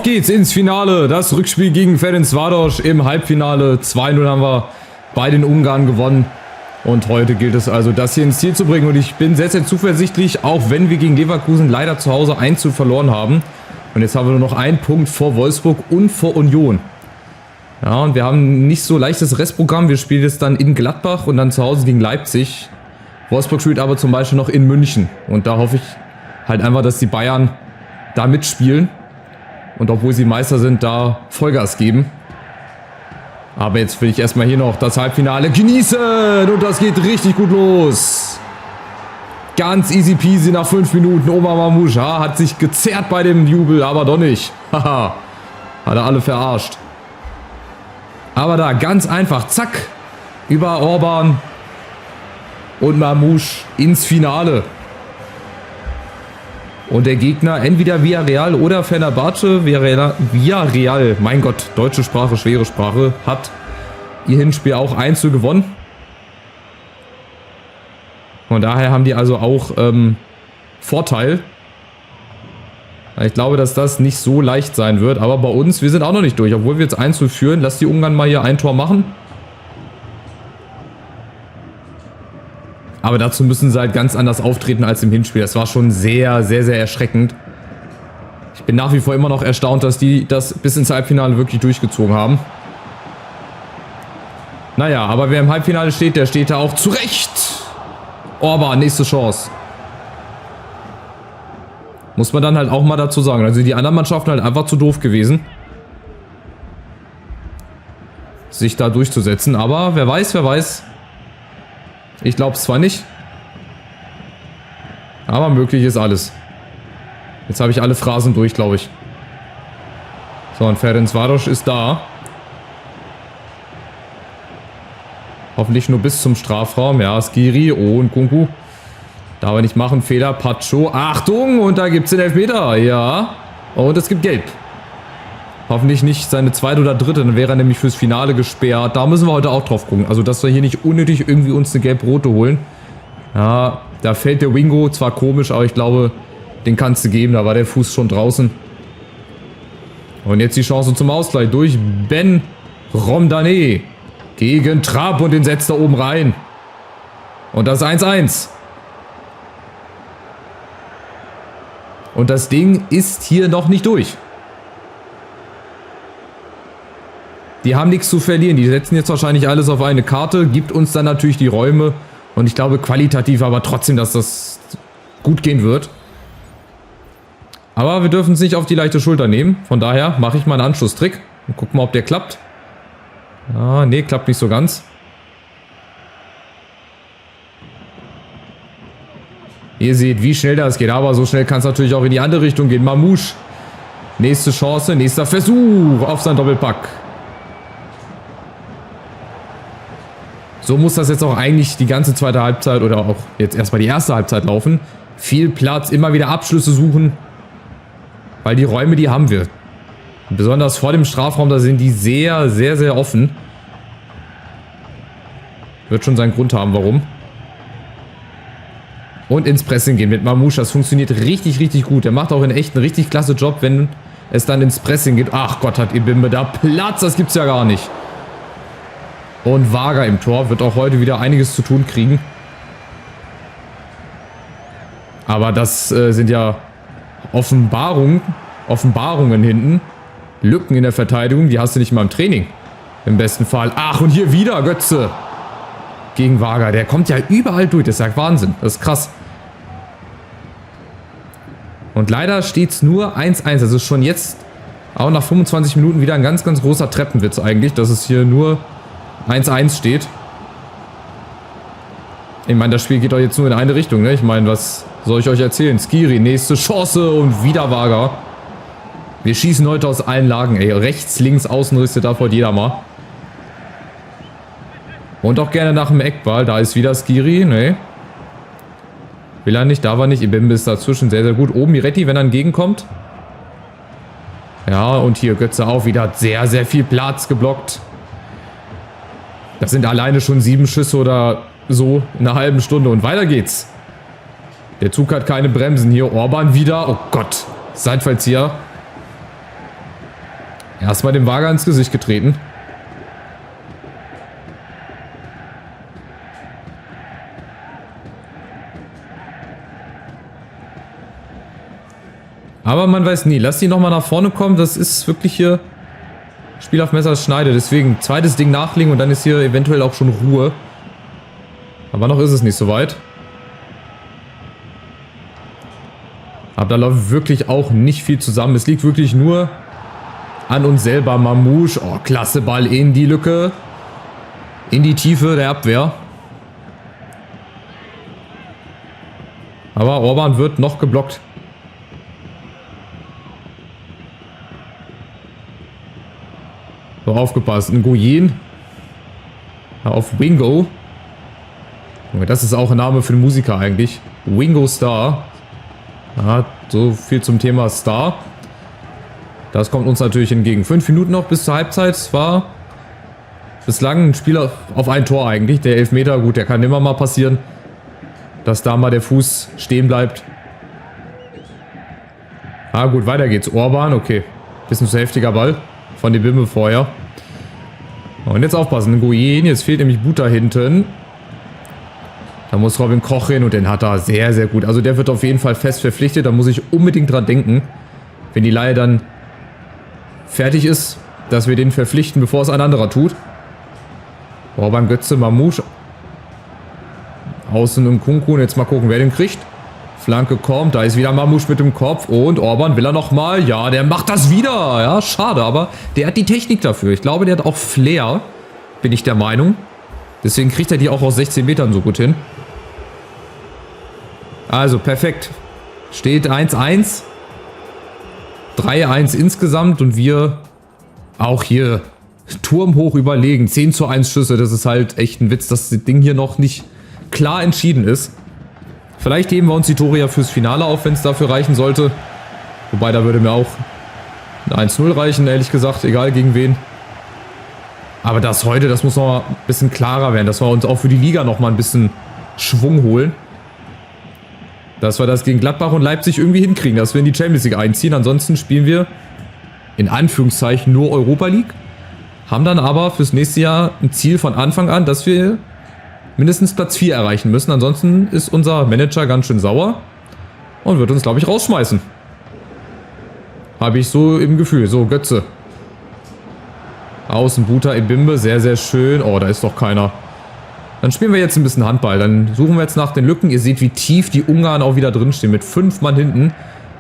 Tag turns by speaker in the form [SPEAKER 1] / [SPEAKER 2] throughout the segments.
[SPEAKER 1] Auf geht's ins Finale. Das Rückspiel gegen Ferencváros im Halbfinale. 2:0 haben wir bei den Ungarn gewonnen. Und heute gilt es also, das hier ins Ziel zu bringen. Und ich bin sehr, sehr zuversichtlich, auch wenn wir gegen Leverkusen leider zu Hause 1:0 verloren haben. Und jetzt haben wir nur noch einen Punkt vor Wolfsburg und vor Union. Ja, und wir haben nicht so leichtes Restprogramm. Wir spielen jetzt dann in Gladbach und dann zu Hause gegen Leipzig. Wolfsburg spielt aber zum Beispiel noch in München. Und da hoffe ich halt einfach, dass die Bayern da mitspielen. Und obwohl sie Meister sind, da Vollgas geben. Aber jetzt will ich erstmal hier noch das Halbfinale genießen. Und das geht richtig gut los. Ganz easy peasy nach 5 Minuten. Omar Mamouche hat sich gezerrt bei dem Jubel, aber doch nicht. Haha, hat er alle verarscht. Aber da ganz einfach, zack, über Orban und Mamouche ins Finale. Und der Gegner entweder Villarreal oder Fenerbahce. Villarreal, mein Gott, deutsche Sprache, schwere Sprache, hat ihr Hinspiel auch 1:0 gewonnen. Von daher haben die also auch Vorteil. Ich glaube, dass das nicht so leicht sein wird. Aber bei uns, wir sind auch noch nicht durch. Obwohl wir jetzt 1:0 führen. Lass die Ungarn mal hier ein Tor machen. Aber dazu müssen sie halt ganz anders auftreten als im Hinspiel. Das war schon sehr, sehr, sehr erschreckend. Ich bin nach wie vor immer noch erstaunt, dass die das bis ins Halbfinale wirklich durchgezogen haben. Naja, aber wer im Halbfinale steht, der steht da auch zurecht. Orban, nächste Chance. Muss man dann halt auch mal dazu sagen. Also die anderen Mannschaften halt einfach zu doof gewesen, sich da durchzusetzen. Aber wer weiß, wer weiß. Ich glaube es zwar nicht, aber möglich ist alles. Jetzt habe ich alle Phrasen durch, glaube ich. So, und Ferencváros ist da. Hoffentlich nur bis zum Strafraum. Ja, Skiri, oh, und Kunku. Darf er nicht machen, Fehler, Pacho. Achtung, und da gibt es den Elfmeter. Ja, und es gibt Gelb. Hoffentlich nicht seine zweite oder dritte, dann wäre er nämlich fürs Finale gesperrt. Da müssen wir heute auch drauf gucken. Also, dass wir hier nicht unnötig irgendwie uns eine gelb-rote holen. Ja, da fällt der Wingo, zwar komisch, aber ich glaube, den kannst du geben. Da war der Fuß schon draußen. Und jetzt die Chance zum Ausgleich durch Ben Romdane gegen Trapp und den setzt er oben rein. Und das 1:1. Und das Ding ist hier noch nicht durch. Die haben nichts zu verlieren. Die setzen jetzt wahrscheinlich alles auf eine Karte. Gibt uns dann natürlich die Räume. Und ich glaube qualitativ aber trotzdem, dass das gut gehen wird. Aber wir dürfen es nicht auf die leichte Schulter nehmen. Von daher mache ich mal einen Anschlusstrick. Und guck mal, ob der klappt. Ah, nee, klappt nicht so ganz. Ihr seht, wie schnell das geht. Aber so schnell kann es natürlich auch in die andere Richtung gehen. Mamouche. Nächste Chance, nächster Versuch auf seinen Doppelpack. So muss das jetzt auch eigentlich die ganze zweite Halbzeit oder auch jetzt erstmal die erste Halbzeit laufen. Viel Platz, immer wieder Abschlüsse suchen. Weil die Räume, die haben wir. Und besonders vor dem Strafraum, da sind die sehr, sehr, sehr offen. Wird schon seinen Grund haben, warum. Und ins Pressing gehen mit Mamouche. Das funktioniert richtig, richtig gut. Der macht auch in echt einen richtig klasse Job, wenn es dann ins Pressing geht. Ach Gott, hat Ibimbe da Platz. Das gibt's ja gar nicht. Und Varga im Tor wird auch heute wieder einiges zu tun kriegen. Aber das sind ja Offenbarungen hinten. Lücken in der Verteidigung, die hast du nicht mal im Training. Im besten Fall. Ach, und hier wieder Götze. Gegen Varga. Der kommt ja überall durch. Das ist ja Wahnsinn. Das ist krass. Und leider steht es nur 1:1. Also schon jetzt, auch nach 25 Minuten, wieder ein ganz, ganz großer Treppenwitz eigentlich, dass es hier nur 1:1 steht. Ich meine, das Spiel geht doch jetzt nur in eine Richtung, ne? Ich meine, was soll ich euch erzählen? Skiri, nächste Chance und wieder Varga. Wir schießen heute aus allen Lagen, ey. Rechts, links, Außenrisse, darf heute jeder mal. Und auch gerne nach dem Eckball. Da ist wieder Skiri, ne? Will er nicht, da war nicht. Ibimbe ist dazwischen sehr, sehr gut. Oben Miretti, wenn er entgegenkommt. Ja, und hier Götze auch wieder. Hat sehr, sehr viel Platz geblockt. Das sind alleine schon 7 Schüsse oder so in einer halben Stunde. Und weiter geht's. Der Zug hat keine Bremsen hier. Orban wieder. Oh Gott. Seitfallzieher. Erstmal dem Wager ins Gesicht getreten. Aber man weiß nie. Lass die nochmal nach vorne kommen. Das ist wirklich hier Spiel auf Messers Schneide. Deswegen zweites Ding nachlegen und dann ist hier eventuell auch schon Ruhe. Aber noch ist es nicht so weit. Aber da läuft wirklich auch nicht viel zusammen. Es liegt wirklich nur an uns selber. Mamouche. Oh, klasse Ball in die Lücke. In die Tiefe der Abwehr. Aber Orban wird noch geblockt. So, aufgepasst. Ein Nguyen. Auf Wingo. Das ist auch ein Name für den Musiker eigentlich. Wingo Star. Ja, so viel zum Thema Star. Das kommt uns natürlich entgegen. 5 Minuten noch bis zur Halbzeit. Es war bislang ein Spiel auf ein Tor eigentlich. Der Elfmeter, gut, der kann immer mal passieren, dass da mal der Fuß stehen bleibt. Ah gut, weiter geht's. Orban, okay. Bisschen zu heftiger Ball von dem Bimme vorher. Und jetzt aufpassen, Nguyen, jetzt fehlt nämlich Buta hinten. Da muss Robin Koch hin und den hat er sehr, sehr gut. Also der wird auf jeden Fall fest verpflichtet, da muss ich unbedingt dran denken, wenn die Leihe dann fertig ist, dass wir den verpflichten, bevor es ein anderer tut. Orban, Götze, Mamouche. Außen im Kunkun, jetzt mal gucken, wer den kriegt. Flanke kommt, da ist wieder Mamouche mit dem Kopf und Orban will er nochmal. Ja, der macht das wieder. Ja, schade, aber der hat die Technik dafür. Ich glaube, der hat auch Flair, bin ich der Meinung. Deswegen kriegt er die auch aus 16 Metern so gut hin. Also, perfekt. Steht 1-1. 3-1 insgesamt und wir auch hier turmhoch überlegen. 10:1 Schüsse, das ist halt echt ein Witz, dass das Ding hier noch nicht klar entschieden ist. Vielleicht heben wir uns die Tore ja fürs Finale auf, wenn es dafür reichen sollte. Wobei, da würde mir auch ein 1-0 reichen, ehrlich gesagt, egal gegen wen. Aber das heute, das muss noch mal ein bisschen klarer werden, dass wir uns auch für die Liga noch mal ein bisschen Schwung holen. Dass wir das gegen Gladbach und Leipzig irgendwie hinkriegen, dass wir in die Champions League einziehen. Ansonsten spielen wir in Anführungszeichen nur Europa League. Haben dann aber fürs nächste Jahr ein Ziel von Anfang an, dass wir mindestens Platz 4 erreichen müssen. Ansonsten ist unser Manager ganz schön sauer und wird uns, glaube ich, rausschmeißen. Habe ich so im Gefühl. So, Götze. Außen Buta, Ebimbe, sehr, sehr schön. Oh, da ist doch keiner. Dann spielen wir jetzt ein bisschen Handball. Dann suchen wir jetzt nach den Lücken. Ihr seht, wie tief die Ungarn auch wieder drinstehen. Mit 5 Mann hinten.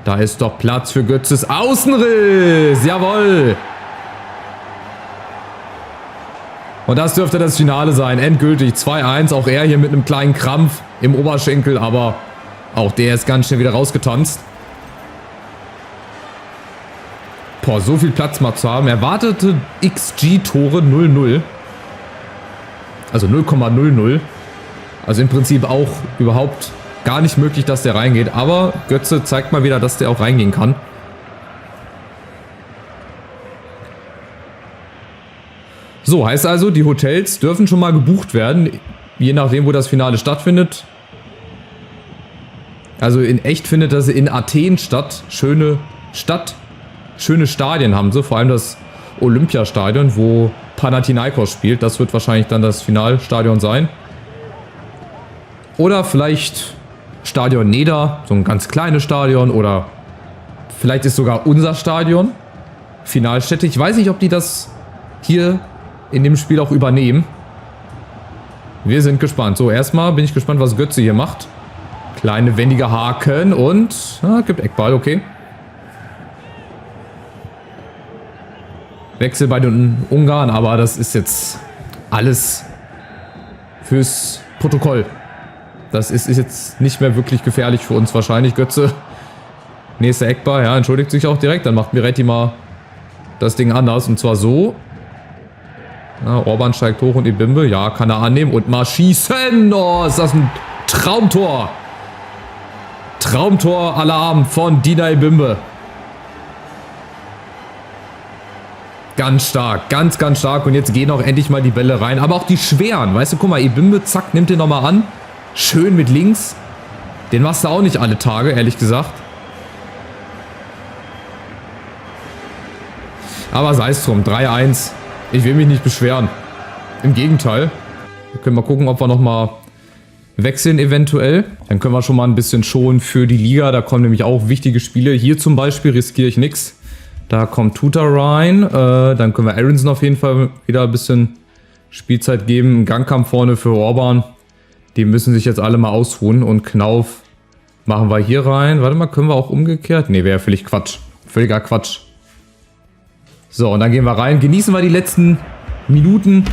[SPEAKER 1] Da ist doch Platz für Götzes Außenriss. Jawohl. Und das dürfte das Finale sein. Endgültig 2-1. Auch er hier mit einem kleinen Krampf im Oberschenkel. Aber auch der ist ganz schnell wieder rausgetanzt. Boah, so viel Platz mal zu haben. Erwartete XG-Tore 0-0. Also 0,00. Also im Prinzip auch überhaupt gar nicht möglich, dass der reingeht. Aber Götze zeigt mal wieder, dass der auch reingehen kann. So, heißt also, die Hotels dürfen schon mal gebucht werden. Je nachdem, wo das Finale stattfindet. Also in echt findet das in Athen statt. Schöne Stadt. Schöne Stadien haben sie. Vor allem das Olympiastadion, wo Panathinaikos spielt. Das wird wahrscheinlich dann das Finalstadion sein. Oder vielleicht Stadion Neda. So ein ganz kleines Stadion. Oder vielleicht ist sogar unser Stadion Finalstätte. Ich weiß nicht, ob die das hier in dem Spiel auch übernehmen. Wir sind gespannt. So, erstmal bin ich gespannt, was Götze hier macht. Kleine wendige Haken und gibt Eckball, okay. Wechsel bei den Ungarn, aber das ist jetzt alles fürs Protokoll. Das ist jetzt nicht mehr wirklich gefährlich für uns wahrscheinlich. Götze, nächster Eckball, ja, entschuldigt sich auch direkt. Dann macht Miretti mal das Ding anders und zwar so. Ja, Orban steigt hoch und Ebimbe, ja, kann er annehmen und mal schießen. Oh, ist das ein Traumtor. Traumtor-Alarm von Dina Ebimbe. Ganz stark, ganz, ganz stark. Und jetzt gehen auch endlich mal die Bälle rein. Aber auch die schweren, weißt du, guck mal, Ebimbe, zack, nimmt den nochmal an. Schön mit links. Den machst du auch nicht alle Tage, ehrlich gesagt. Aber sei es drum, 3-1. Ich will mich nicht beschweren. Im Gegenteil. Wir können mal gucken, ob wir nochmal wechseln eventuell. Dann können wir schon mal ein bisschen schonen für die Liga. Da kommen nämlich auch wichtige Spiele. Hier zum Beispiel riskiere ich nichts. Da kommt Tuta rein. Dann können wir Aronson auf jeden Fall wieder ein bisschen Spielzeit geben. Ein Gangkampf vorne für Orban. Die müssen sich jetzt alle mal ausruhen. Und Knauf machen wir hier rein. Warte mal, können wir auch umgekehrt? Ne, wäre völlig Quatsch. Völliger Quatsch. So, und dann gehen wir rein. Genießen wir die letzten Minuten.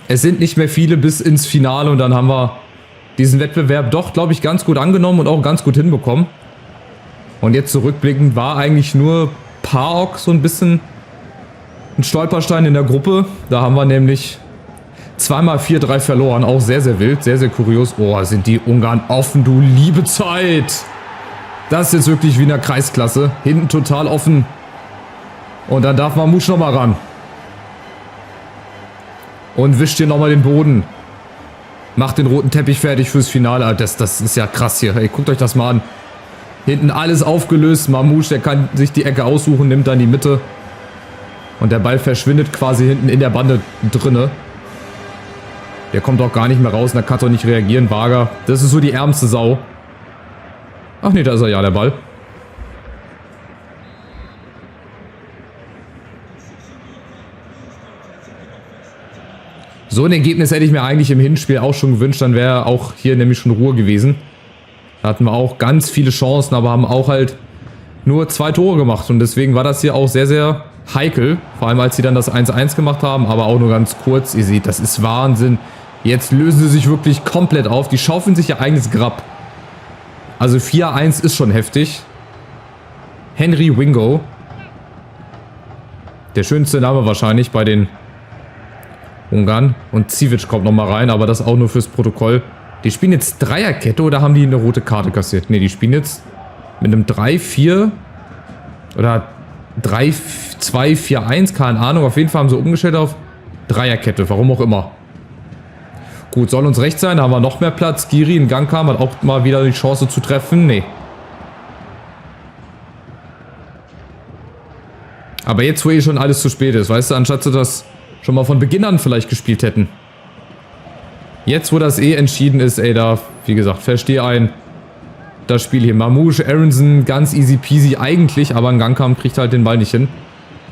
[SPEAKER 1] Es sind nicht mehr viele bis ins Finale. Und dann haben wir diesen Wettbewerb doch, glaube ich, ganz gut angenommen und auch ganz gut hinbekommen. Und jetzt zurückblickend war eigentlich nur PAOK so ein bisschen ein Stolperstein in der Gruppe. Da haben wir nämlich zweimal 4-3 verloren. Auch sehr, sehr wild. Sehr, sehr kurios. Oh, sind die Ungarn offen, du liebe Zeit. Das ist jetzt wirklich wie in der Kreisklasse. Hinten total offen. Und dann darf Mamouche nochmal ran. Und wischt hier nochmal den Boden. Macht den roten Teppich fertig fürs Finale. Das ist ja krass hier. Hey, guckt euch das mal an. Hinten alles aufgelöst. Mamouche, der kann sich die Ecke aussuchen, nimmt dann die Mitte. Und der Ball verschwindet quasi hinten in der Bande drinne. Der kommt auch gar nicht mehr raus. Und da kann doch nicht reagieren. Varga. Das ist so die ärmste Sau. Ach nee, da ist er ja, der Ball. So ein Ergebnis hätte ich mir eigentlich im Hinspiel auch schon gewünscht. Dann wäre auch hier nämlich schon Ruhe gewesen. Da hatten wir auch ganz viele Chancen, aber haben auch halt nur 2 Tore gemacht. Und deswegen war das hier auch sehr, sehr heikel. Vor allem, als sie dann das 1-1 gemacht haben. Aber auch nur ganz kurz. Ihr seht, das ist Wahnsinn. Jetzt lösen sie sich wirklich komplett auf. Die schaufeln sich ihr eigenes Grab. Also 4-1 ist schon heftig. Henry Wingo. Der schönste Name wahrscheinlich bei den Ungarn. Und Civic kommt nochmal rein, aber das auch nur fürs Protokoll. Die spielen jetzt Dreierkette oder haben die eine rote Karte kassiert? Ne, die spielen jetzt mit einem 3-4 oder 3-2-4-1, keine Ahnung. Auf jeden Fall haben sie umgestellt auf Dreierkette, warum auch immer. Gut, soll uns recht sein, da haben wir noch mehr Platz. Giri in Gang kam, hat auch mal wieder die Chance zu treffen. Nee. Aber jetzt, wo eh schon alles zu spät ist, weißt du, anstatt sie das schon mal von Beginn an vielleicht gespielt hätten. Jetzt, wo das eh entschieden ist, ey, da, wie gesagt, verstehe ein das Spiel hier. Mamouche, Aronson, ganz easy peasy eigentlich, aber ein Gangkampf kriegt halt den Ball nicht hin.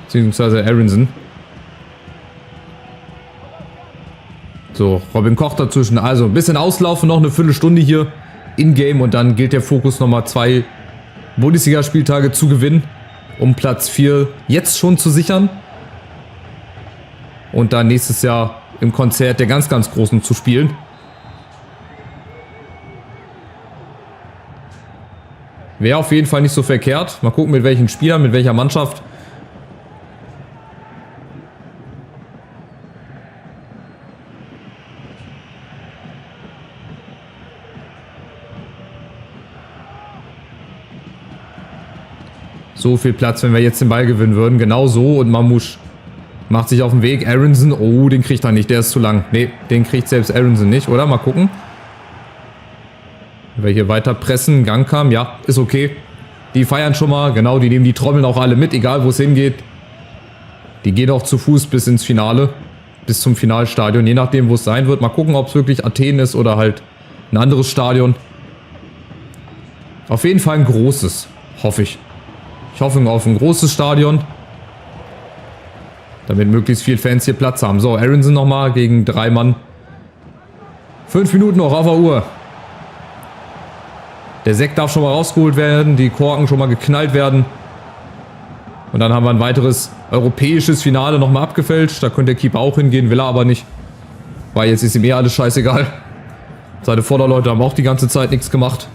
[SPEAKER 1] Beziehungsweise Aronson. So, Robin Koch dazwischen. Also, ein bisschen auslaufen, noch eine Viertelstunde hier in-game und dann gilt der Fokus nochmal 2 Bundesligaspieltage zu gewinnen, um Platz 4 jetzt schon zu sichern. Und dann nächstes Jahr im Konzert der ganz, ganz Großen zu spielen. Wäre auf jeden Fall nicht so verkehrt. Mal gucken, mit welchen Spielern, mit welcher Mannschaft. So viel Platz, wenn wir jetzt den Ball gewinnen würden. Genau so. Und Mamouche macht sich auf den Weg. Aronson, oh, den kriegt er nicht. Der ist zu lang. Ne, den kriegt selbst Aronson nicht, oder? Mal gucken. Wenn wir hier weiter pressen, Gang kam, ja, ist okay. Die feiern schon mal, genau, die nehmen die Trommeln auch alle mit, egal wo es hingeht. Die gehen auch zu Fuß bis ins Finale, bis zum Finalstadion, je nachdem, wo es sein wird. Mal gucken, ob es wirklich Athen ist oder halt ein anderes Stadion. Auf jeden Fall ein großes, hoffe ich. Ich hoffe auf ein großes Stadion, damit möglichst viele Fans hier Platz haben. So, Aronson nochmal gegen 3 Mann. 5 Minuten noch auf der Uhr. Der Sekt darf schon mal rausgeholt werden, die Korken schon mal geknallt werden. Und dann haben wir ein weiteres europäisches Finale nochmal abgefälscht. Da könnte der Keeper auch hingehen, will er aber nicht. Weil jetzt ist ihm eh alles scheißegal. Seine Vorderleute haben auch die ganze Zeit nichts gemacht.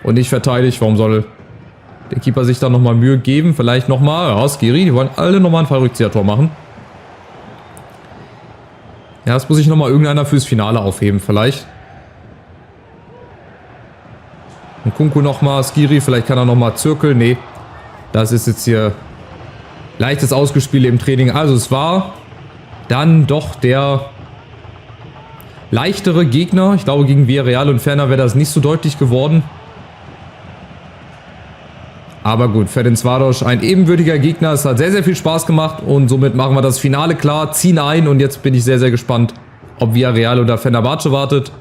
[SPEAKER 1] Und nicht verteidigt. Warum soll der Keeper sich da nochmal Mühe geben? Vielleicht nochmal. Ja, Skiri, die wollen alle nochmal ein Fallrückzieher-Tor machen. Ja, das muss sich nochmal irgendeiner fürs Finale aufheben, vielleicht. Und Kunku nochmal, Skiri, vielleicht kann er nochmal zirkeln. Nee, das ist jetzt hier leichtes Ausgespielt im Training. Also es war dann doch der leichtere Gegner. Ich glaube, gegen Villarreal und Ferner wäre das nicht so deutlich geworden. Aber gut, Ferencváros, ein ebenbürtiger Gegner. Es hat sehr, sehr viel Spaß gemacht und somit machen wir das Finale klar, ziehen ein und jetzt bin ich sehr, sehr gespannt, ob Villarreal oder Fenerbahce wartet.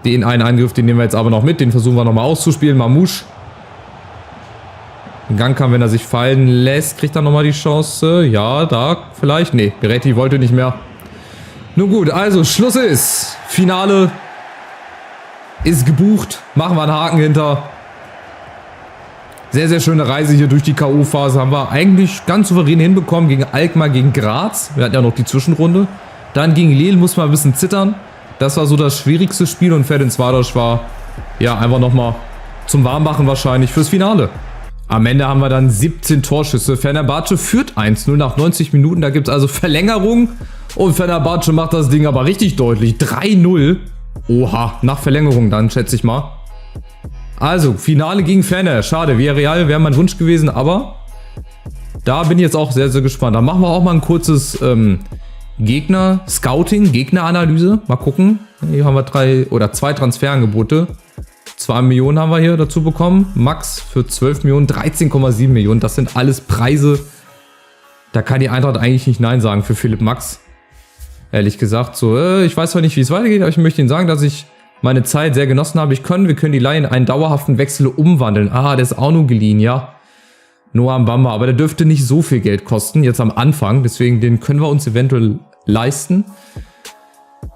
[SPEAKER 1] Den einen Angriff, den nehmen wir jetzt aber noch mit, den versuchen wir nochmal auszuspielen. Mamouche. Gang kann, wenn er sich fallen lässt, kriegt er nochmal die Chance. Ja, da vielleicht. Nee, Beretti wollte nicht mehr. Nun gut, also Schluss ist. Finale ist gebucht. Machen wir einen Haken hinter. Sehr, sehr schöne Reise hier durch die K.O.-Phase. Haben wir eigentlich ganz souverän hinbekommen gegen Alkmaar, gegen Graz. Wir hatten ja noch die Zwischenrunde. Dann gegen Lille muss man ein bisschen zittern. Das war so das schwierigste Spiel und Ferencváros war ja einfach nochmal zum Warmmachen wahrscheinlich fürs Finale. Am Ende haben wir dann 17 Torschüsse. Fenerbahce führt 1-0 nach 90 Minuten. Da gibt es also Verlängerung. Und Fenerbahce macht das Ding aber richtig deutlich. 3-0. Oha, nach Verlängerung dann, schätze ich mal. Also, Finale gegen Fener. Schade, Villarreal wäre mein Wunsch gewesen, aber da bin ich jetzt auch sehr, sehr gespannt. Da machen wir auch mal ein kurzes Gegner-Scouting, Gegneranalyse. Mal gucken. Hier haben wir 2 Transferangebote. 2 Millionen haben wir hier dazu bekommen. Max für 12 Millionen, 13,7 Millionen. Das sind alles Preise. Da kann die Eintracht eigentlich nicht Nein sagen für Philipp Max. Ehrlich gesagt, so, ich weiß zwar nicht, wie es weitergeht, aber ich möchte Ihnen sagen, dass ich meine Zeit sehr genossen habe. Wir können die Leihe in einen dauerhaften Wechsel umwandeln. Ah, der ist auch nur geliehen, ja. Noah Mbamba, aber der dürfte nicht so viel Geld kosten, jetzt am Anfang. Deswegen, den können wir uns eventuell leisten.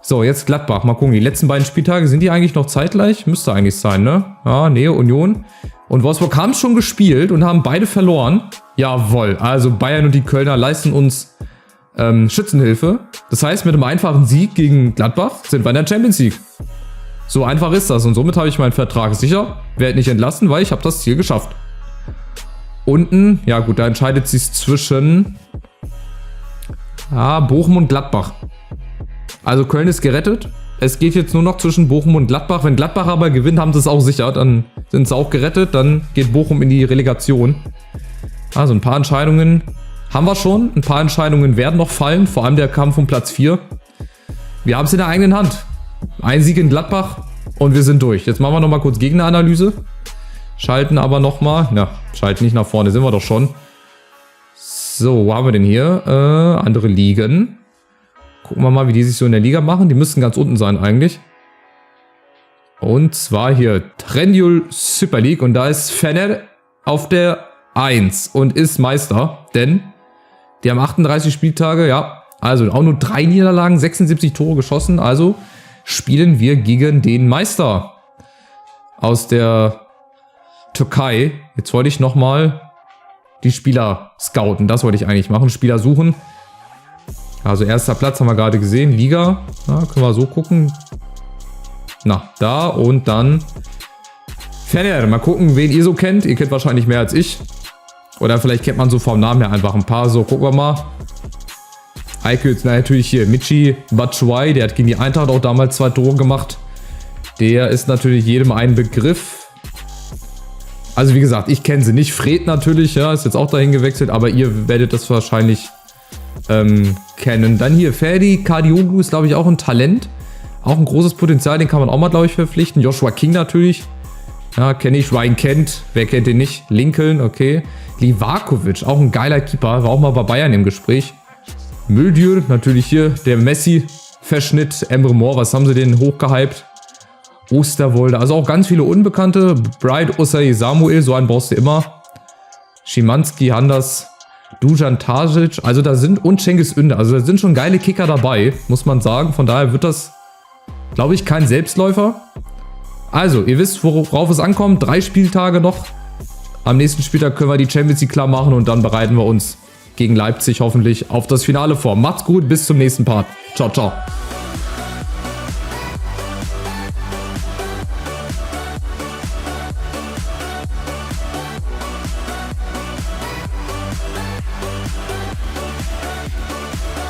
[SPEAKER 1] So, jetzt Gladbach. Mal gucken, die letzten beiden Spieltage, sind die eigentlich noch zeitgleich? Müsste eigentlich sein, ne? Ja, Nähe, Union. Und Wolfsburg haben schon gespielt und haben beide verloren. Jawohl, also Bayern und die Kölner leisten uns Schützenhilfe. Das heißt, mit einem einfachen Sieg gegen Gladbach sind wir in der Champions League. So einfach ist das und somit habe ich meinen Vertrag sicher. Werde nicht entlassen, weil ich habe das Ziel geschafft. Unten, ja gut, da entscheidet sich zwischen Bochum und Gladbach. Also Köln ist gerettet. Es geht jetzt nur noch zwischen Bochum und Gladbach. Wenn Gladbach aber gewinnt, haben sie es auch sicher. Dann sind sie auch gerettet. Dann geht Bochum in die Relegation. Also ein paar Entscheidungen haben wir schon. Ein paar Entscheidungen werden noch fallen. Vor allem der Kampf um Platz 4. Wir haben es in der eigenen Hand. Ein Sieg in Gladbach und wir sind durch. Jetzt machen wir nochmal kurz Gegneranalyse. Schalten aber nochmal. Ja, schalten nicht nach vorne, sind wir doch schon. So, wo haben wir denn hier? Andere Ligen. Gucken wir mal, wie die sich so in der Liga machen. Die müssten ganz unten sein eigentlich. Und zwar hier Trendyol Super League. Und da ist Fener auf der 1 und ist Meister. Denn die haben 38 Spieltage, ja. Also auch nur 3 Niederlagen, 76 Tore geschossen. Also spielen wir gegen den Meister aus der Türkei. Jetzt wollte ich nochmal die Spieler scouten. Das wollte ich eigentlich machen. Spieler suchen. Also erster Platz haben wir gerade gesehen. Liga. Ja, können wir so gucken. Na, da und dann Fener. Mal gucken, wen ihr so kennt. Ihr kennt wahrscheinlich mehr als ich. Oder vielleicht kennt man so vom Namen her einfach ein paar. So, gucken wir mal. Heike jetzt natürlich hier. Michy Batshuayi. Der hat gegen die Eintracht auch damals 2 Tore gemacht. Der ist natürlich jedem ein Begriff. Also wie gesagt, ich kenne sie nicht. Fred natürlich, ja, ist jetzt auch dahin gewechselt. Aber ihr werdet das wahrscheinlich kennen. Dann hier Ferdi Kadioglu ist, glaube ich, auch ein Talent. Auch ein großes Potenzial. Den kann man auch mal, glaube ich, verpflichten. Joshua King natürlich. Ja, kenne ich. Ryan Kent. Wer kennt den nicht? Lincoln, okay. Livakovic, auch ein geiler Keeper. War auch mal bei Bayern im Gespräch. Müldür, natürlich hier. Der Messi-Verschnitt. Emre Mor, was haben sie denn hochgehypt? Osterwolde. Also auch ganz viele Unbekannte. Bright Osayi Samuel, so einen brauchst du immer. Schimanski, Handers, Dujan Tasic. Also da sind, und Cengiz Ünder. Also da sind schon geile Kicker dabei, muss man sagen. Von daher wird das, glaube ich, kein Selbstläufer. Also, ihr wisst, worauf es ankommt. 3 Spieltage noch. Am nächsten Spieltag können wir die Champions League klar machen und dann bereiten wir uns gegen Leipzig hoffentlich auf das Finale vor. Macht's gut, bis zum nächsten Part. Ciao, ciao.